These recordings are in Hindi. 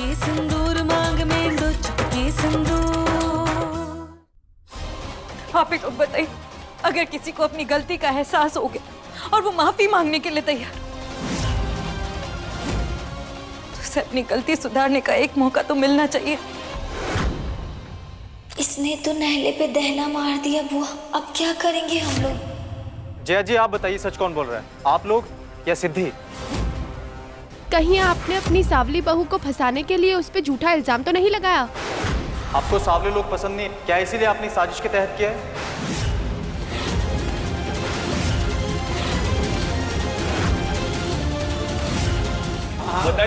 चुटकी सिंदूर मांग में दो चुटकी सिंदूर। आप ही लोग बताइए, अगर किसी को अपनी गलती का एहसास हो गया और वो माफी मांगने के लिए तैयार, तो उसे अपनी गलती सुधारने का एक मौका तो मिलना चाहिए। इसने तो नहले पे दहला मार दिया बुआ, अब क्या करेंगे हम लोग? जया जी आप बताइए, सच कौन बोल रहा है, आप लोग या सिद्धि? कहीं आपने अपनी सावली बहू को फंसाने के लिए उस पे झूठा इल्जाम तो नहीं लगाया? आपको सावले लोग पसंद नहीं, क्या इसीलिए आपने साजिश के तहत किया है?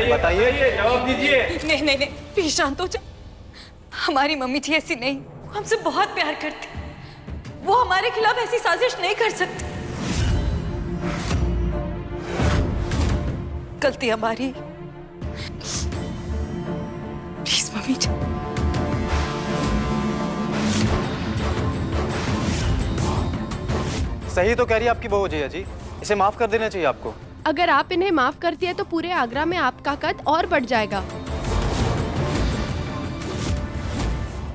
बताइए, जवाब दीजिए। नहीं नहीं नहीं, प्लीज शांत हो जाओ। हमारी मम्मी जी ऐसी नहीं, वो हमसे बहुत प्यार करती, वो हमारे खिलाफ ऐसी साजिश नहीं कर सकती। गलती हमारी, प्लीज मम्मी जी। सही तो कह रही है आपकी बहू जया जी, इसे माफ कर देना चाहिए आपको। अगर आप इन्हें माफ करती है तो पूरे आगरा में आपका कद और बढ़ जाएगा।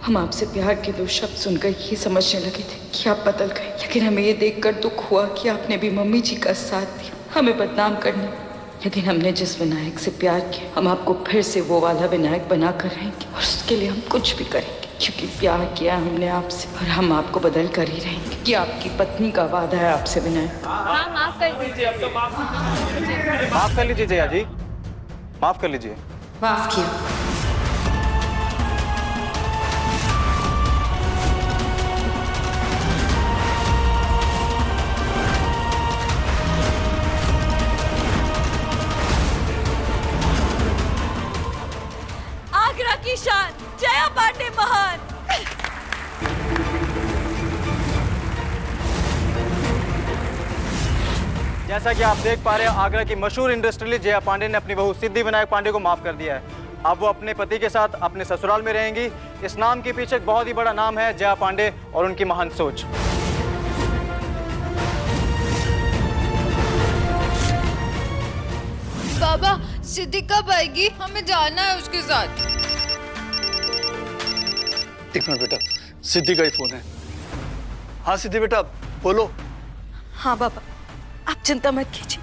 हम आपसे प्यार के दो शब्द सुनकर ये समझने लगे थे कि आप बदल गए, लेकिन हमें ये देखकर दुख हुआ कि आपने भी मम्मी जी का साथ दिया हमें बदनाम करने। लेकिन हमने जिस विनायक से प्यार किया, हम आपको फिर से वो वाला विनायक बना कर रहेंगे और उसके लिए हम कुछ भी करेंगे, क्योंकि प्यार किया हमने आपसे और हम आपको बदल कर ही रहेंगे। कि आपकी पत्नी का वादा है आपसे विनायक। हाँ, माफ कर दीजिए। माफ कर लीजिए जया जी, माफ कर लीजिए। माफ किया। आगरा की शान जया पांडे महान। जैसा कि आप देख पा रहे हैं, आगरा की मशहूर इंडस्ट्रियलिस्ट जया पांडे ने अपनी बहू सिद्धि विनायक पांडे को माफ कर दिया है। अब वो अपने पति के साथ अपने ससुराल में रहेंगी। इस नाम के पीछे एक बहुत ही बड़ा नाम है, जया पांडे और उनकी महान सोच। बाबा, सिद्धि कब आएगी? हमें जाना है उसके साथ। एक मिनट बेटा, सिद्धि का ही फोन है। हाँ सिद्धि बेटा बोलो। हाँ बाबा, आप चिंता मत कीजिए,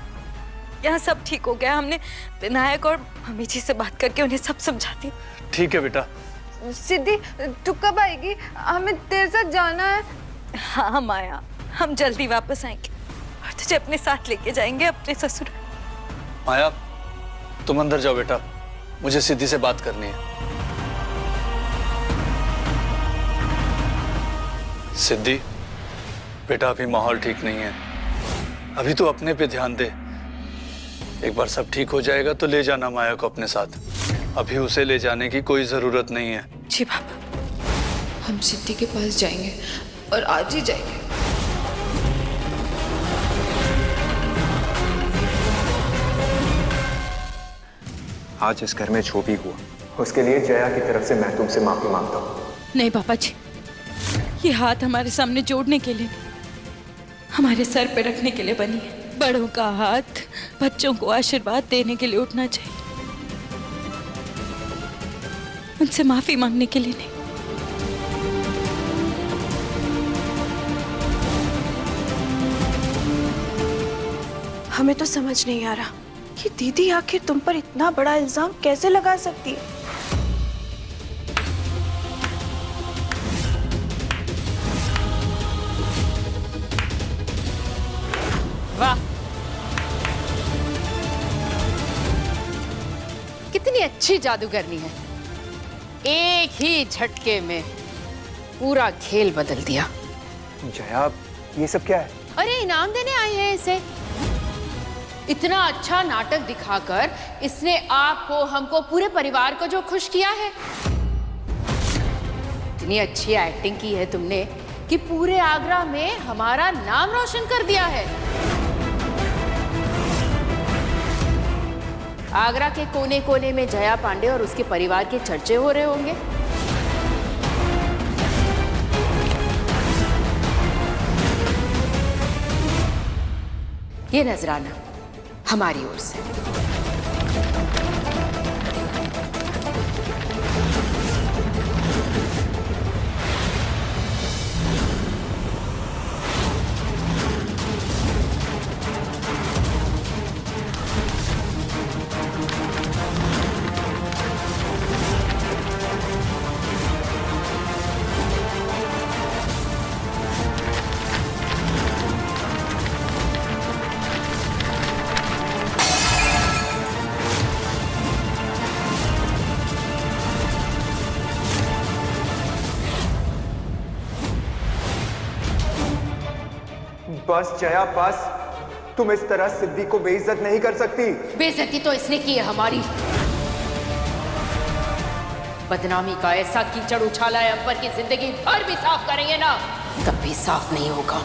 यहाँ सब ठीक हो गया। हमने विनायक और मम्मी जी से बात करके उन्हें सब समझा दिया। ठीक है बेटा। सिद्धि, तू कब आएगी? हमें तेरे साथ जाना है। हाँ माया, हम जल्दी वापस आएंगे और तुझे अपने साथ लेके जाएंगे अपने ससुराल। माया तुम अंदर जाओ बेटा, मुझे सिद्धि से बात करनी है। सिद्धि बेटा, अभी माहौल ठीक नहीं है, अभी तो अपने पे ध्यान दे। एक बार सब ठीक हो जाएगा तो ले जाना माया को अपने साथ, अभी उसे ले जाने की कोई जरूरत नहीं है। जी पापा। हम सिद्धि के पास जाएंगे और आज ही जाएंगे। आज इस घर में जो भी हुआ, उसके लिए जया की तरफ से मैं तुमसे माफी मांगता हूँ। नहीं पापा जी, ये हाथ हमारे सामने जोड़ने के लिए नहीं, हमारे सर पे रखने के लिए बनी है। बड़ों का हाथ बच्चों को आशीर्वाद देने के लिए उठना चाहिए, उनसे माफी मांगने के लिए नहीं। हमें तो समझ नहीं आ रहा कि दीदी आखिर तुम पर इतना बड़ा इल्जाम कैसे लगा सकती है। वाह, कितनी अच्छी जादूगरनी है, एक ही झटके में पूरा खेल बदल दिया। जया ये सब क्या है? अरे इनाम देने आए हैं इसे। इतना अच्छा नाटक दिखाकर इसने आपको, हमको, पूरे परिवार को जो खुश किया है। इतनी अच्छी एक्टिंग की है तुमने कि पूरे आगरा में हमारा नाम रोशन कर दिया है। आगरा के कोने कोने में जया पांडे और उसके परिवार के चर्चे हो रहे होंगे। ये नजराना हमारी ओर से। बस जया बस। तुम इस तरह सिद्धि को बेइज्जत नहीं कर सकती। बेइज्जती तो इसने की है हमारी। बदनामी का ऐसा कीचड़ उछाला है अंबर की जिंदगी भर भी साफ करेंगे ना तब भी साफ नहीं होगा।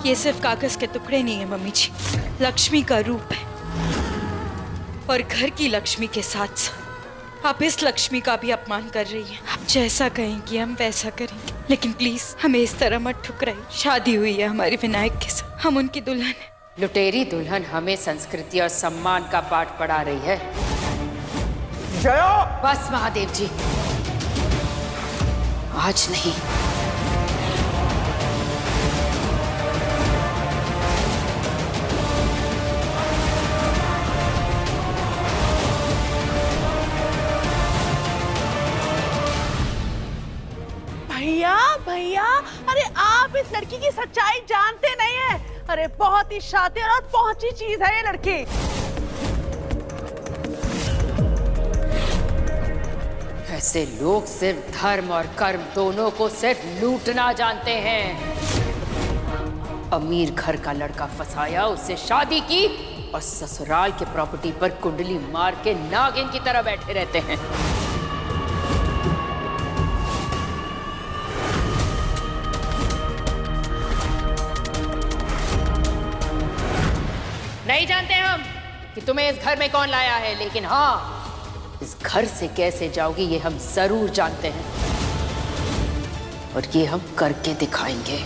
ये सिर्फ कागज के टुकड़े नहीं है मम्मी जी, लक्ष्मी का रूप है। और घर की लक्ष्मी के साथ साथ आप इस लक्ष्मी का भी अपमान कर रही हैं। आप जैसा कहेंगी हम वैसा करेंगे, लेकिन प्लीज हमें इस तरह मत ठुकराइए। शादी हुई है हमारी विनायक के साथ, हम उनकी दुल्हन हैं। लुटेरी दुल्हन हमें संस्कृति और सम्मान का पाठ पढ़ा रही है। जया! बस महादेव जी, आज नहीं। भैया भैया, अरे आप इस लड़की की सच्चाई जानते नहीं है। अरे बहुत ही शातिर और पहुंची चीज है ये लड़की। ऐसे लोग सिर्फ धर्म और कर्म दोनों को सिर्फ लूटना जानते हैं। अमीर घर का लड़का फंसाया, उससे शादी की और ससुराल के प्रॉपर्टी पर कुंडली मार के नागिन की तरह बैठे रहते हैं। नहीं जानते हम कि तुम्हें इस घर में कौन लाया है, लेकिन हाँ, इस घर से कैसे जाओगी ये हम जरूर जानते हैं और ये हम करके दिखाएंगे।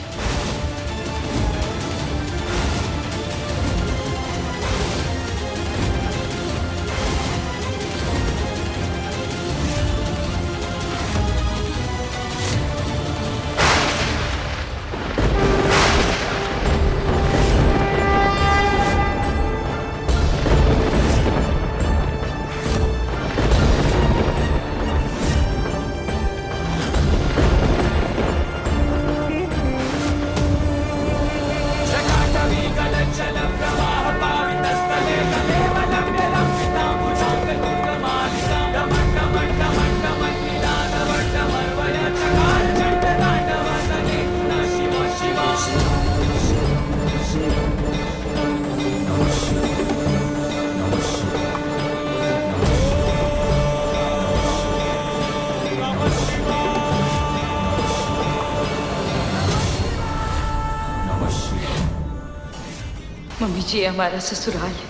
मम्मी जी, ये हमारा ससुराल है।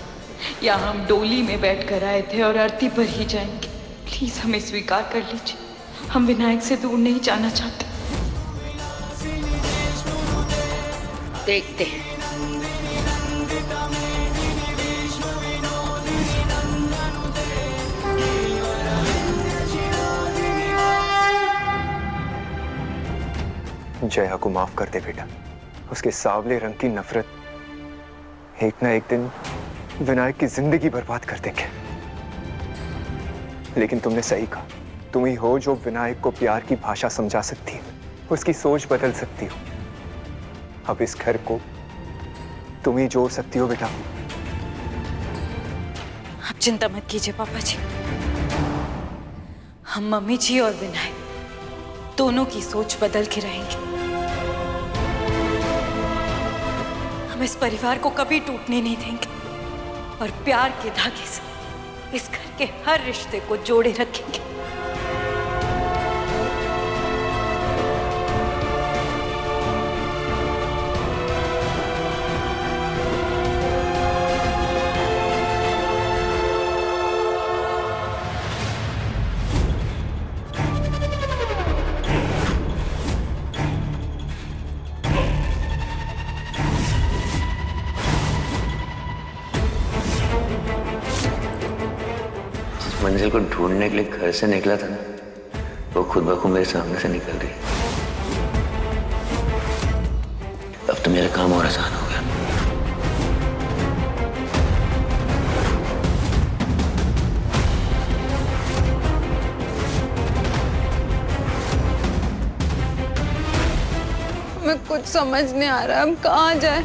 यहाँ हम डोली में बैठकर आए थे और आरती पर ही जाएंगे। प्लीज हमें स्वीकार कर लीजिए, हम विनायक से दूर नहीं जाना चाहते। देखते हैं। जया को माफ कर दे बेटा। उसके सांवले रंग की नफरत एक ना एक दिन विनायक की जिंदगी बर्बाद कर देंगे। लेकिन तुमने सही कहा, तुम ही हो जो विनायक को प्यार की भाषा समझा सकती है, उसकी सोच बदल सकती हो। अब इस घर को तुम ही जोड़ सकती हो बेटा। आप चिंता मत कीजिए पापा जी, हम मम्मी जी और विनायक दोनों की सोच बदल के रहेंगे। हम इस परिवार को कभी टूटने नहीं देंगे और प्यार के धागे से इस घर के हर रिश्ते को जोड़े रखेंगे। मंजिल को ढूंढने के लिए घर से निकला था ना, वो खुद ब खुद मेरे सामने से निकल रही। अब तो मेरा काम और आसान हो गया। कुछ समझ नहीं आ रहा, हम कहाँ जाए,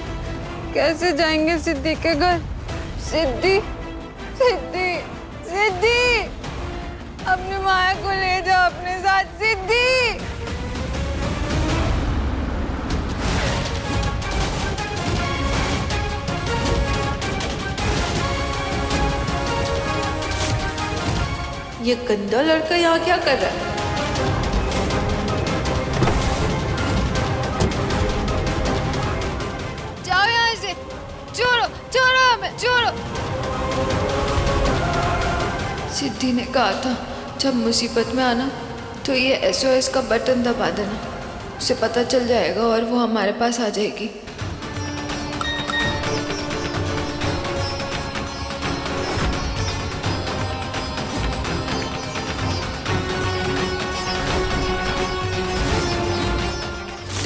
कैसे जाएंगे सिद्धि के घर। सिद्धि सिद्धि सिद्धि, अपनी माया को ले जाओ अपने साथ। सिद्धि ये गंदा लड़का यहाँ क्या कर रहा है? जाओ यहाँ से, छोड़ो छोड़ो हमें, छोड़ो। सिद्धि ने कहा था जब मुसीबत में आना तो ये SOS का बटन दबा देना, उसे पता चल जाएगा और वो हमारे पास आ जाएगी।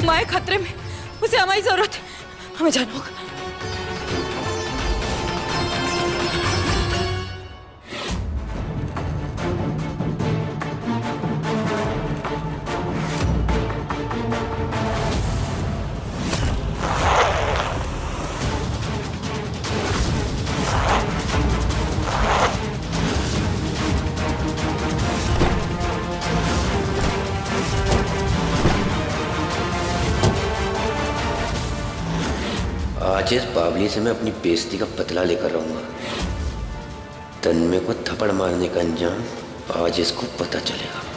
माया खतरे में, उसे हमारी जरूरत है, हमें जाना होगा। आज इस बावली से मैं अपनी बेइज्जती का बदला लेकर रहूंगा। तन्मय को थप्पड़ मारने का अंजाम आज इसको पता चलेगा।